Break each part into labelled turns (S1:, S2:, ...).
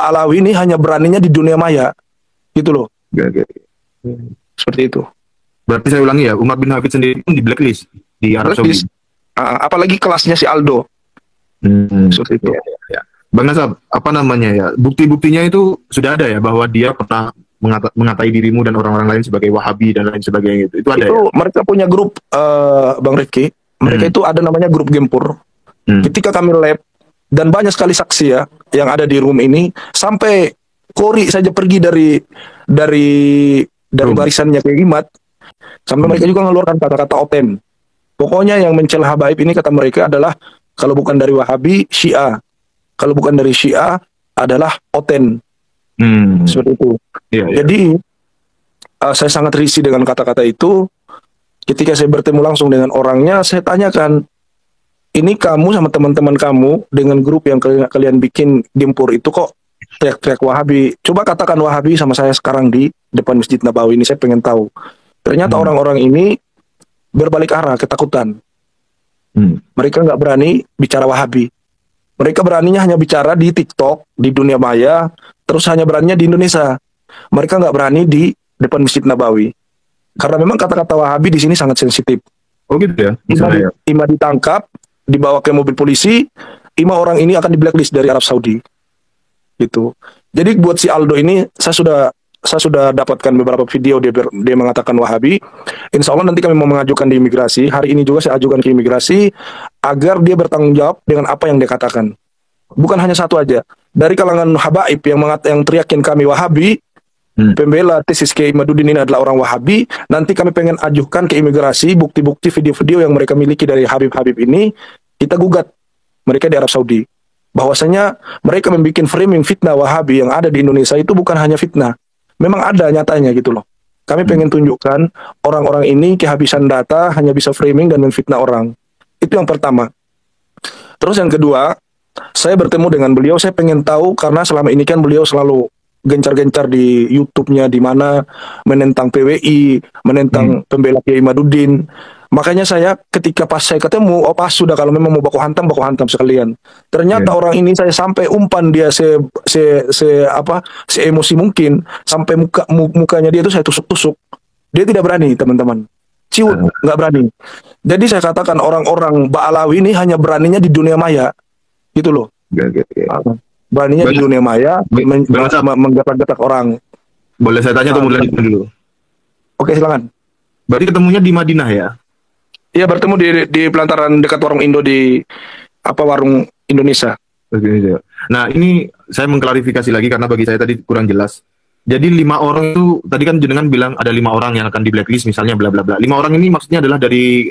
S1: Alawi ini hanya beraninya di dunia maya, gitu loh.
S2: Oke.
S1: Seperti itu.
S2: Berarti saya ulangi ya, Umar bin Hafid sendiri pun di blacklist di Arab Saudi.
S1: Apalagi kelasnya si Aldo. Seperti itu.
S2: Ya. Bang Nasab, apa namanya ya? Bukti-buktinya itu sudah ada ya bahwa dia pernah mengatai dirimu dan orang-orang lain sebagai Wahabi dan lain sebagainya itu ada
S1: itu
S2: ya?
S1: Mereka punya grup, Bang Rifki. Mereka itu ada namanya grup Gempur. Ketika kami lab dan banyak sekali saksi ya yang ada di room ini, sampai Kori saja pergi dari barisannya Kiai Imad, sampai mereka juga mengeluarkan kata-kata oten. Pokoknya yang mencela habaib ini kata mereka adalah kalau bukan dari Wahabi, Syiah. Kalau bukan dari Syiah adalah oten. Seperti itu. Jadi saya sangat risih dengan kata-kata itu. Ketika saya bertemu langsung dengan orangnya, saya tanyakan, ini kamu sama teman-teman kamu dengan grup yang kalian bikin Gempur itu kok teriak-teriak Wahabi. Coba katakan Wahabi sama saya sekarang di depan Masjid Nabawi ini, saya pengen tahu. Ternyata orang-orang ini berbalik arah, ketakutan. Mereka nggak berani bicara Wahabi. Mereka beraninya hanya bicara di TikTok, di dunia maya, terus hanya beraninya di Indonesia. Mereka nggak berani di depan Masjid Nabawi. Karena memang kata-kata Wahabi di sini sangat sensitif.
S2: Oh gitu ya?
S1: Ima ditangkap, dibawa ke mobil polisi, Ima orang ini akan di blacklist dari Arab Saudi. Gitu. Jadi buat si Aldo ini, saya sudah dapatkan beberapa video dia mengatakan Wahabi. Insya Allah nanti kami mau mengajukan di imigrasi. Hari ini juga saya ajukan ke imigrasi agar dia bertanggung jawab dengan apa yang dia katakan. Bukan hanya satu aja. Dari kalangan habaib yang teriakin kami Wahabi, pembela tesis Kiai Imaduddin ini adalah orang Wahabi. Nanti kami pengen ajukan ke imigrasi bukti-bukti video-video yang mereka miliki dari Habib-Habib ini. Kita gugat mereka di Arab Saudi. Bahwasanya mereka membuat framing fitnah Wahabi yang ada di Indonesia itu bukan hanya fitnah. Memang ada nyatanya gitu loh. Kami pengen tunjukkan orang-orang ini kehabisan data, hanya bisa framing dan memfitnah orang. Itu yang pertama. Terus yang kedua, saya bertemu dengan beliau, saya pengen tahu karena selama ini kan beliau selalu gencar-gencar di YouTube-nya di mana menentang PWI, menentang pembela Kiai Imaduddin. Makanya saya ketika pas saya ketemu, pas sudah kalau memang mau baku hantam sekalian. Ternyata orang ini saya sampai umpan dia se emosi mungkin, sampai mukanya dia itu saya tusuk-tusuk. Dia tidak berani, teman-teman. Ciut, nggak berani. Jadi saya katakan orang-orang Ba'alawi ini hanya beraninya di dunia maya. Gitu loh. Beraninya di dunia maya menggatak-gatak orang.
S2: Boleh saya tanya atau mulai dulu?
S1: Oke, silakan.
S2: Berarti ketemunya di Madinah ya?
S1: Iya, bertemu di pelantaran dekat warung Indo di warung Indonesia.
S2: Nah, ini saya mengklarifikasi lagi karena bagi saya tadi kurang jelas. Jadi 5 orang itu tadi kan jenengan bilang ada 5 orang yang akan di blacklist misalnya bla bla bla. 5 orang ini maksudnya adalah dari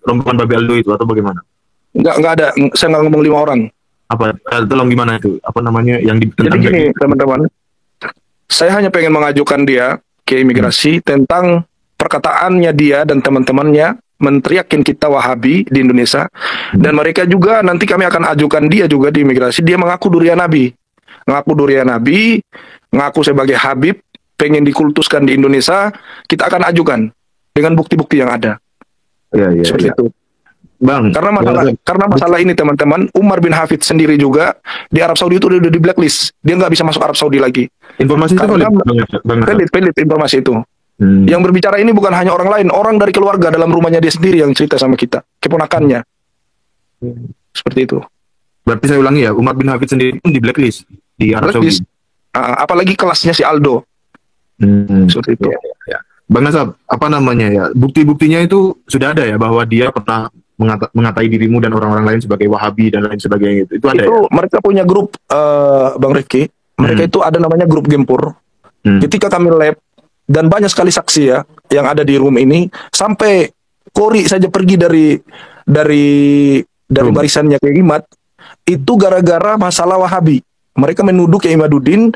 S2: rombongan Babe Aldo itu atau bagaimana?
S1: Enggak ada. Saya nggak ngomong 5 orang.
S2: Apa? Tolong gimana itu? Apa namanya yang
S1: Jadi gini, teman-teman. Saya hanya pengen mengajukan dia ke imigrasi tentang perkataannya dia dan teman-temannya menteriakin kita Wahabi di Indonesia. Dan mereka juga nanti kami akan ajukan dia juga di imigrasi. Dia mengaku durian Nabi. Ngaku sebagai Habib, pengen dikultuskan di Indonesia, kita akan ajukan dengan bukti-bukti yang ada. Seperti itu.
S2: Bang,
S1: karena masalah ini teman-teman, Umar bin Hafid sendiri juga di Arab Saudi itu udah di blacklist. Dia nggak bisa masuk Arab Saudi lagi.
S2: Informasi itu
S1: pelit informasi itu. Yang berbicara ini bukan hanya orang lain, orang dari keluarga dalam rumahnya dia sendiri yang cerita sama kita, keponakannya. Seperti itu.
S2: Berarti saya ulangi ya, Umar bin Hafid sendiri pun di blacklist di Arab Saudi.
S1: Apalagi kelasnya si Aldo. Seperti itu.
S2: Ya. Bang Nasab, apa namanya ya? Bukti-buktinya itu sudah ada ya bahwa dia pernah mengatai dirimu dan orang-orang lain sebagai Wahabi dan lain sebagainya itu ada ya?
S1: Mereka punya grup, Bang Rifki. Mereka itu ada namanya grup Gempur. Ketika kami lab dan banyak sekali saksi ya yang ada di room ini, sampai Kori saja pergi dari barisannya Kiai Imad, itu gara-gara masalah Wahabi. Mereka menuduh Kiai Imaduddin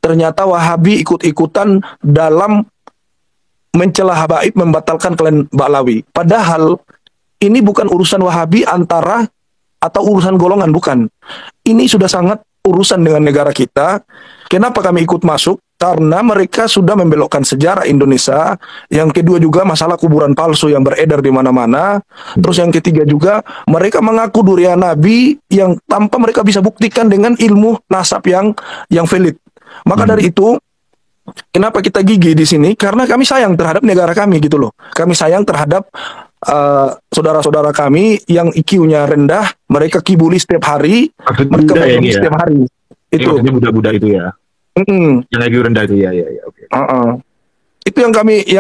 S1: ternyata Wahabi ikut-ikutan dalam mencela habaib, membatalkan klan Ba'alawi. Padahal ini bukan urusan Wahabi atau urusan golongan, bukan. Ini sudah sangat urusan dengan negara kita. Kenapa kami ikut masuk karena mereka sudah membelokkan sejarah Indonesia. Yang kedua juga masalah kuburan palsu yang beredar di mana-mana. Terus yang ketiga juga mereka mengaku durian Nabi yang tanpa mereka bisa buktikan dengan ilmu nasab yang valid. Maka dari itu, kenapa kita gigih di sini? Karena kami sayang terhadap negara kami gitu loh. Kami sayang terhadap saudara-saudara kami yang IQ-nya rendah, mereka kibuli setiap hari, mereka kibuli setiap hari. Itu
S2: maksudnya budak-budak itu ya. Yang IQ rendah itu ya, oke.
S1: Itu yang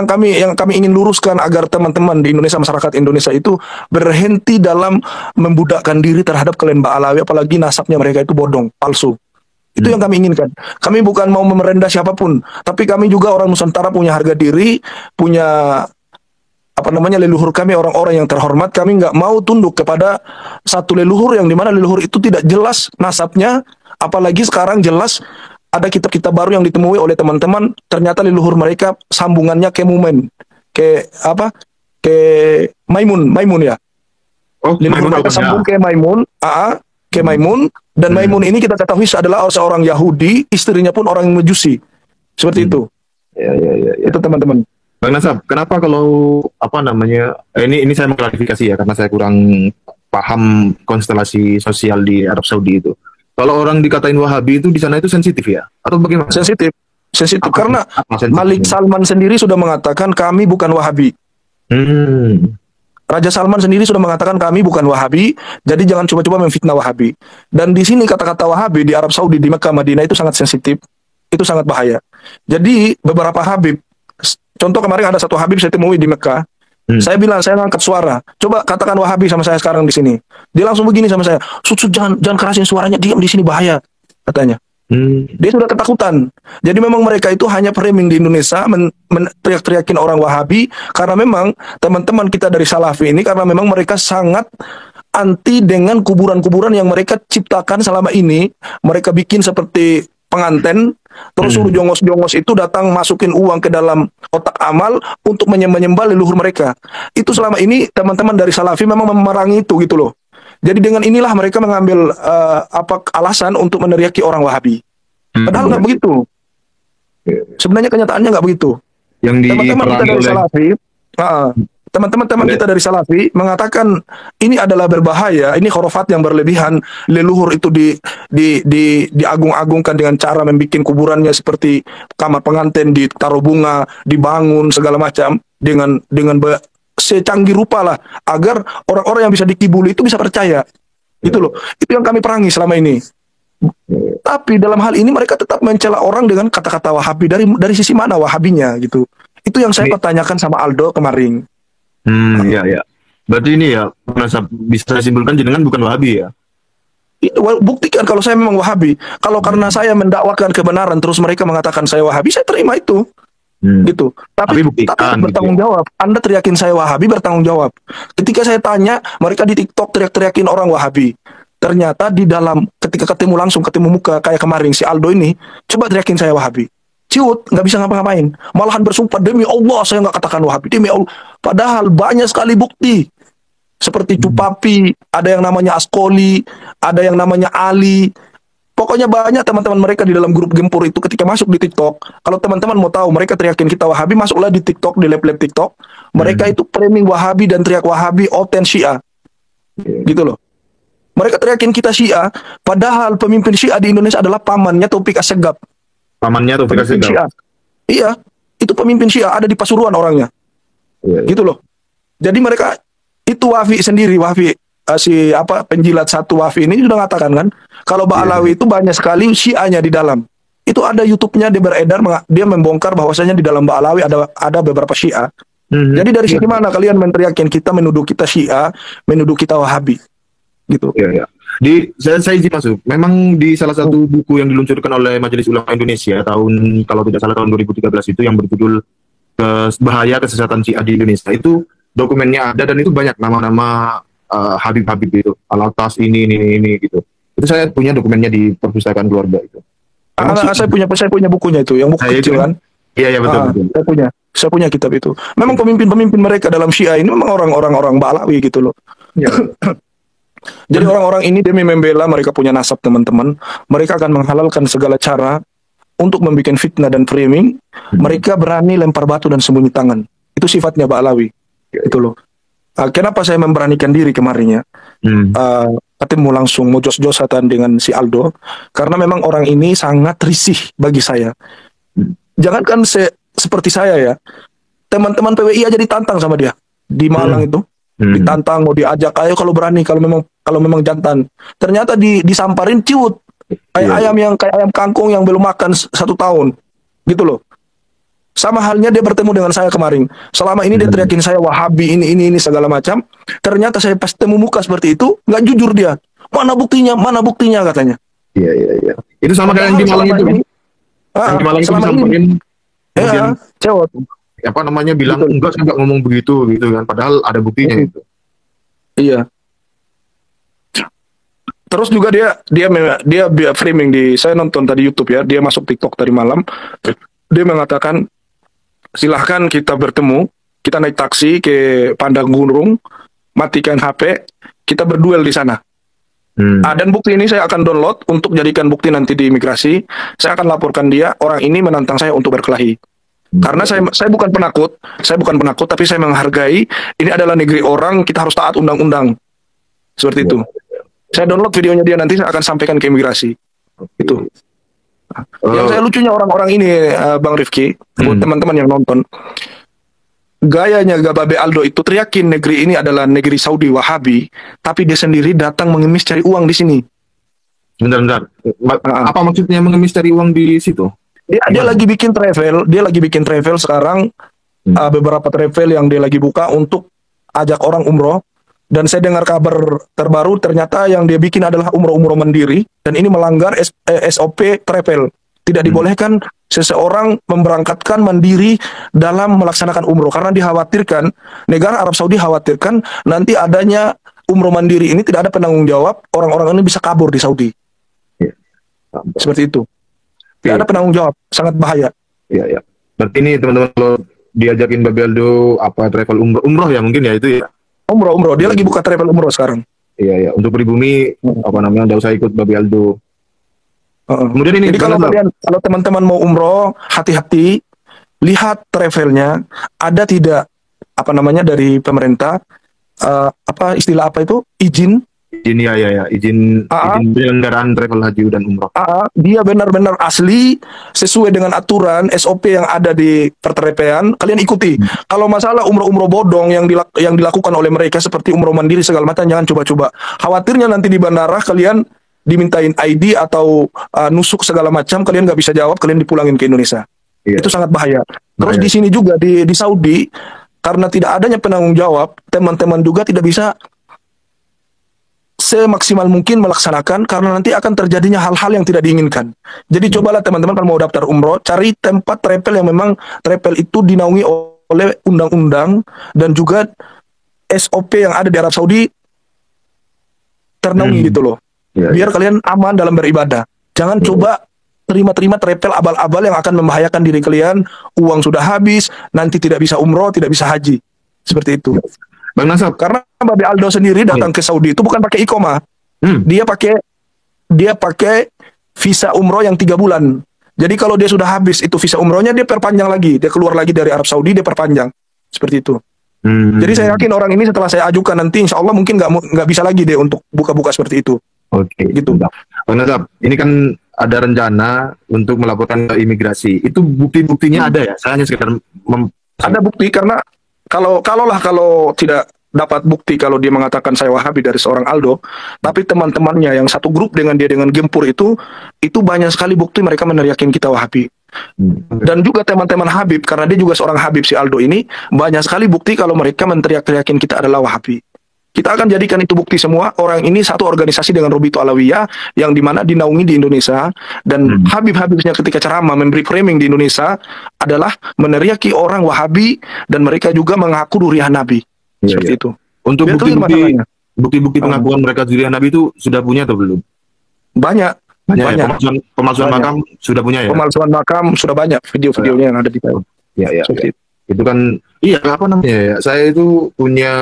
S1: kami ingin luruskan agar teman-teman di Indonesia, masyarakat Indonesia itu berhenti dalam membudakkan diri terhadap klan Ba'alawi, apalagi nasabnya mereka itu bodong, palsu. Itu yang kami inginkan. Kami bukan mau merendah siapapun, tapi kami juga orang Nusantara punya harga diri, punya leluhur kami orang-orang yang terhormat. Kami nggak mau tunduk kepada satu leluhur yang dimana leluhur itu tidak jelas nasabnya, apalagi sekarang jelas ada kitab-kitab baru yang ditemui oleh teman-teman, ternyata leluhur mereka sambungannya ke Mumen, ke Maimun ya. Leluhur mereka sambung ke Maimun, ke Maimun, dan Maimun ini kita ketahui adalah seorang Yahudi, istrinya pun orang Majusi. Seperti itu.
S2: Ya.
S1: Itu teman-teman.
S2: Bang Nasab, kenapa kalau ini saya mengklarifikasi ya karena saya kurang paham konstelasi sosial di Arab Saudi itu. Kalau orang dikatain Wahabi itu di sana itu sensitif ya? Atau bagaimana?
S1: Sensitif karena Malik Salman sendiri sudah mengatakan kami bukan Wahabi. Raja Salman sendiri sudah mengatakan kami bukan Wahabi, jadi jangan coba-coba memfitnah Wahabi. Dan di sini kata-kata Wahabi di Arab Saudi, di Mekah, Madinah itu sangat sensitif, itu sangat bahaya. Jadi beberapa Habib, contoh kemarin ada satu Habib saya temui di Mekah. Saya bilang, saya ngangkat suara. Coba katakan Wahabi sama saya sekarang di sini. Dia langsung begini sama saya. Jangan kerasin suaranya, diam di sini bahaya, katanya. Dia sudah ketakutan. Jadi memang mereka itu hanya framing di Indonesia, teriak-teriakin orang Wahabi, karena memang teman-teman kita dari Salafi ini, karena memang mereka sangat anti dengan kuburan-kuburan yang mereka ciptakan selama ini. Mereka bikin seperti penganten, terus suruh jongos-jongos itu datang masukin uang ke dalam kotak amal untuk menyembah leluhur mereka. Itu selama ini teman-teman dari Salafi memang memerangi itu gitu loh. Jadi dengan inilah mereka mengambil alasan untuk meneriaki orang Wahabi. Padahal nggak begitu. Sebenarnya kenyataannya nggak begitu. Teman-teman kita dari Salafi, teman-teman kita dari Salafi mengatakan ini adalah berbahaya, ini khurafat yang berlebihan, leluhur itu diagung-agungkan dengan cara membuat kuburannya seperti kamar pengantin, ditaruh bunga, dibangun segala macam dengan secanggih rupa lah agar orang-orang yang bisa dikibuli itu bisa percaya. Itu loh. Itu yang kami perangi selama ini. Tapi dalam hal ini mereka tetap mencela orang dengan kata-kata Wahabi. Dari sisi mana Wahabinya gitu. Itu yang saya pertanyakan sama Aldo kemarin.
S2: Ya. Berarti ini ya bisa simpulkan jenengan bukan Wahabi ya?
S1: Buktikan kalau saya memang Wahabi. Kalau karena saya mendakwakan kebenaran terus mereka mengatakan saya Wahabi, saya terima itu. Gitu. Tapi bertanggung jawab. Anda teriakin saya Wahabi, bertanggung jawab. Ketika saya tanya, mereka di TikTok teriak-teriakin orang Wahabi. Ternyata di dalam ketika ketemu muka kayak kemarin si Aldo ini, coba teriakin saya Wahabi. Ciut, nggak bisa ngapa-ngapain. Malahan bersumpah demi Allah saya nggak katakan Wahabi, demi Allah. Padahal banyak sekali bukti. Seperti Cupapi, ada yang namanya Askoli, ada yang namanya Ali. Pokoknya banyak teman-teman mereka di dalam grup gempur itu ketika masuk di TikTok. Kalau teman-teman mau tahu mereka teriakin kita Wahabi, masuklah di TikTok, di lab-lab TikTok. Mereka itu framing Wahabi dan teriak Wahabi, oten Syiah. Gitu loh. Mereka teriakin kita Syiah, padahal pemimpin Syiah di Indonesia adalah pamannya Taufik Assegaf.
S2: Pamannya Taufik Assegaf.
S1: Iya, itu pemimpin Syiah, ada di Pasuruan orangnya. Gitu loh. Jadi mereka itu Wafi sendiri, penjilat satu Wafi ini sudah mengatakan kan, kalau Ba'alawi itu banyak sekali Syiahnya di dalam. Itu ada YouTube-nya dia beredar, dia membongkar bahwasanya di dalam Ba'alawi ada beberapa Syiah. Jadi dari sini mana kalian menteriakin kita, menuduh kita Syiah, menuduh kita Wahabi, gitu.
S2: Ya. Saya izin masuk. Memang di salah satu buku yang diluncurkan oleh Majelis Ulama Indonesia kalau tidak salah tahun 2013 itu yang berjudul Bahaya Kesesatan Syiah di Indonesia, itu dokumennya ada dan itu banyak nama-nama Habib-Habib itu, Alatas ini gitu. Itu saya punya dokumennya di perpustakaan keluarga itu. Saya punya bukunya itu, yang buku kecil kan. Iya betul. Saya punya kitab itu. Memang pemimpin-pemimpin mereka dalam Syiah ini memang orang-orang Ba'alawi gitu loh. Ya. Jadi orang-orang ini demi membela mereka punya nasab teman-teman, mereka akan menghalalkan segala cara
S1: untuk membuat fitnah dan framing, mereka berani lempar batu dan sembunyi tangan. Itu sifatnya Pak Alawi. Itu loh. Kenapa saya memberanikan diri kemarinnya? Ketemu langsung mau jos-josan dengan si Aldo, karena memang orang ini sangat risih bagi saya. Jangankan seperti saya ya, teman-teman PWI aja ditantang sama dia di Malang itu, ditantang mau diajak, ayo kalau berani, kalau memang jantan. Ternyata disamparin ciut, kayak ayam kangkung yang belum makan 1 tahun, gitu loh. Sama halnya dia bertemu dengan saya kemarin. Selama ini dia teriakin saya Wahabi ini segala macam. Ternyata saya pas temu muka seperti itu, nggak jujur dia. Mana buktinya katanya.
S2: Iya. Itu sama kayak yang di Malang itu kan? Yang di Malang itu disampaikan, kemudian
S1: cewek.
S2: Apa namanya bilang gitu. Enggak, saya nggak ngomong begitu gitu kan. Padahal ada buktinya itu.
S1: Iya. Terus juga dia framing saya nonton tadi YouTube ya. Dia masuk TikTok tadi malam. Dia mengatakan, silahkan kita bertemu, kita naik taksi ke Padang Gunung, matikan HP, kita berduel di sana. Dan bukti ini saya akan download untuk jadikan bukti nanti di imigrasi. Saya akan laporkan dia, orang ini menantang saya untuk berkelahi. Karena saya bukan penakut, tapi saya menghargai, ini adalah negeri orang, kita harus taat undang-undang. Seperti itu. Saya download videonya dia, nanti saya akan sampaikan ke imigrasi. Itu. Yang saya lucunya orang-orang ini, Bang Rifki, buat teman-teman yang nonton, gayanya Gababe Aldo itu teriakin negeri ini adalah negeri Saudi Wahabi, tapi dia sendiri datang mengemis cari uang di sini.
S2: Bentar. Apa maksudnya mengemis cari uang di situ?
S1: Dia lagi bikin travel sekarang, beberapa travel yang dia lagi buka untuk ajak orang umroh. Dan saya dengar kabar terbaru, ternyata yang dia bikin adalah umroh mandiri, dan ini melanggar SOP travel. Tidak dibolehkan seseorang memberangkatkan mandiri dalam melaksanakan umroh, karena dikhawatirkan, negara Arab Saudi khawatirkan nanti adanya umroh mandiri ini tidak ada penanggung jawab, orang-orang ini bisa kabur di Saudi. Seperti itu. Tidak ada penanggung jawab, sangat bahaya.
S2: Iya. Berarti ini teman-teman, kalau diajakin Babe Aldo apa travel umroh ya mungkin ya itu ya.
S1: Umroh, dia lagi buka travel umroh sekarang.
S2: Iya. Untuk pribumi, apa namanya, nggak usah ikut Babe Aldo. Kemudian ini,
S1: jadi kalau teman-teman mau umroh, hati-hati, lihat travelnya, ada tidak, apa namanya, dari pemerintah, istilah apa itu, izin penyelenggaraan travel haji dan umroh. Dia benar-benar asli sesuai dengan aturan SOP yang ada di pertrepean, kalian ikuti. Kalau masalah umroh bodong yang dilakukan oleh mereka seperti umroh mandiri segala macam, jangan coba-coba. Khawatirnya nanti di bandara kalian dimintain ID atau nusuk segala macam, kalian nggak bisa jawab, kalian dipulangin ke Indonesia. Itu sangat bahaya. Terus di sini juga di Saudi, karena tidak adanya penanggung jawab, teman-teman juga tidak bisa semaksimal mungkin melaksanakan, karena nanti akan terjadinya hal-hal yang tidak diinginkan. Jadi cobalah teman-teman kalau mau daftar umroh, cari tempat travel yang memang travel itu dinaungi oleh undang-undang dan juga SOP yang ada di Arab Saudi ternaungi gitu loh. Biar kalian aman dalam beribadah. Jangan coba terima travel abal-abal yang akan membahayakan diri kalian, uang sudah habis, nanti tidak bisa umroh, tidak bisa haji. Seperti itu.
S2: Bang Nasab,
S1: karena Babe Aldo sendiri datang ke Saudi itu bukan pakai iqomah. Dia pakai visa umroh yang 3 bulan. Jadi kalau dia sudah habis itu visa umrohnya, dia perpanjang lagi, dia keluar lagi dari Arab Saudi, dia perpanjang. Seperti itu. Jadi saya yakin orang ini setelah saya ajukan nanti, insya Allah mungkin nggak bisa lagi deh untuk buka-buka seperti itu.
S2: Oke. Gitu. Bang Nasab, ini kan ada rencana untuk melaporkan ke imigrasi. Itu bukti-buktinya ada ya? Saya hanya sekedar
S1: ada bukti, karena kalau tidak dapat bukti kalau dia mengatakan saya Wahabi dari seorang Aldo, tapi teman-temannya yang satu grup dengan dia dengan gempur itu banyak sekali bukti mereka meneriakin kita Wahabi. Dan juga teman-teman Habib, karena dia juga seorang Habib si Aldo ini, banyak sekali bukti kalau mereka menteriak-teriakin kita adalah Wahabi. Kita akan jadikan itu bukti semua. Orang ini satu organisasi dengan Robito Alawiyah yang dimana dinaungi di Indonesia, dan Habib-habibnya ketika ceramah memberi framing di Indonesia adalah meneriaki orang Wahabi, dan mereka juga mengaku durian Nabi. Seperti itu.
S2: Untuk bukti-bukti pengakuan mereka durian Nabi itu sudah punya atau belum?
S1: Banyak.
S2: Ya, pemalsuan makam sudah punya ya?
S1: Pemalsuan makam sudah banyak video-videonya yang ada di sana.
S2: Itu kan, apa namanya ya, saya itu punya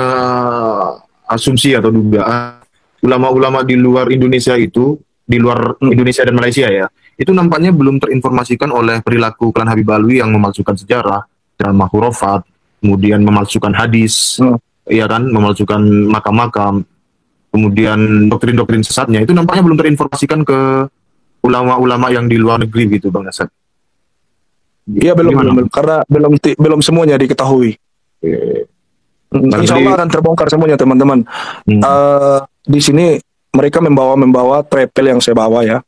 S2: asumsi atau dugaan ulama-ulama di luar Indonesia itu, di luar Indonesia dan Malaysia ya, itu nampaknya belum terinformasikan oleh perilaku klan Habib Alwi yang memalsukan sejarah, drama hurufat, kemudian memalsukan hadis, ya kan, memalsukan makam-makam, kemudian doktrin-doktrin sesatnya, itu nampaknya belum terinformasikan ke ulama-ulama yang di luar negeri gitu Bang Nasir.
S1: Iya, belum, karena belum semuanya diketahui. Insya Allah akan terbongkar semuanya teman-teman. Di sini mereka membawa trepel yang saya bawa ya.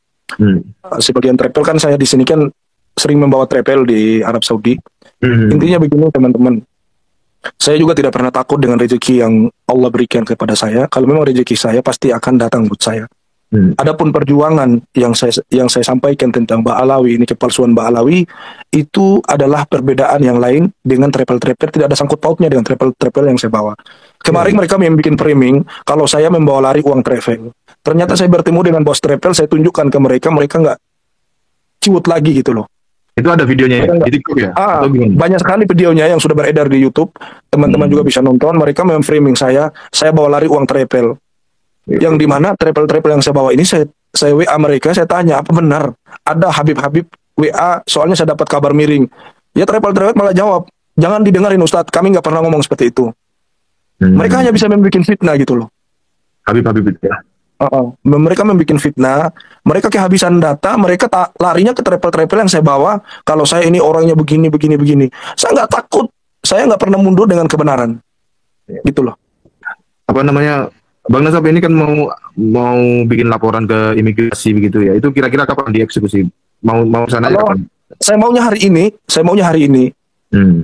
S1: Sebagian trepel kan saya di sini kan sering membawa trepel di Arab Saudi. Intinya begini teman-teman. Saya juga tidak pernah takut dengan rezeki yang Allah berikan kepada saya. Kalau memang rezeki saya pasti akan datang buat saya. Adapun perjuangan yang saya sampaikan tentang Ba'alawi ini, kepalsuan Ba'alawi, itu adalah perbedaan yang lain dengan trepel-trepel, tidak ada sangkut pautnya dengan trepel-trepel yang saya bawa. Kemarin mereka yang bikin framing kalau saya membawa lari uang travel. Ternyata saya bertemu dengan bos trepel, saya tunjukkan ke mereka, mereka nggak ciut lagi gitu loh.
S2: Itu ada videonya di TikTok ya?
S1: Banyak sekali videonya yang sudah beredar di YouTube. Teman-teman juga bisa nonton. Mereka memframing saya bawa lari uang travel. Yang dimana travel-travel yang saya bawa ini saya WA mereka, saya tanya apa benar ada Habib-Habib WA, soalnya saya dapat kabar miring. Ya travel-travel malah jawab, jangan didengarin Ustadz, kami nggak pernah ngomong seperti itu. Mereka hanya bisa membuat fitnah gitu loh.
S2: Habib-Habib itu ya.
S1: Mereka membuat fitnah, mereka kehabisan data, mereka larinya ke travel-travel yang saya bawa. Kalau saya ini orangnya begini. Saya nggak takut, saya nggak pernah mundur dengan kebenaran. Gitu loh.
S2: Apa namanya? Bang Nasab ini kan mau bikin laporan ke imigrasi begitu ya. Itu kira-kira kapan dieksekusi? Mau sana kapan?
S1: Saya maunya hari ini.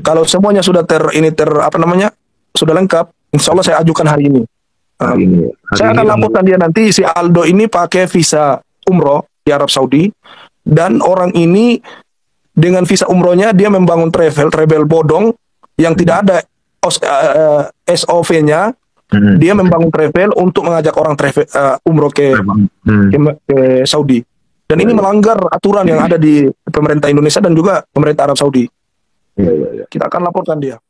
S1: Kalau semuanya sudah sudah lengkap, insya Allah saya ajukan hari ini. Saya akan laporkan dia nanti. Si Aldo ini pakai visa umroh di Arab Saudi, dan orang ini dengan visa umrohnya dia membangun travel bodong yang tidak ada SOV-nya. Dia membangun travel untuk mengajak orang travel umroh ke Saudi. Dan ini melanggar aturan yang ada di pemerintah Indonesia dan juga pemerintah Arab Saudi. Kita akan laporkan dia.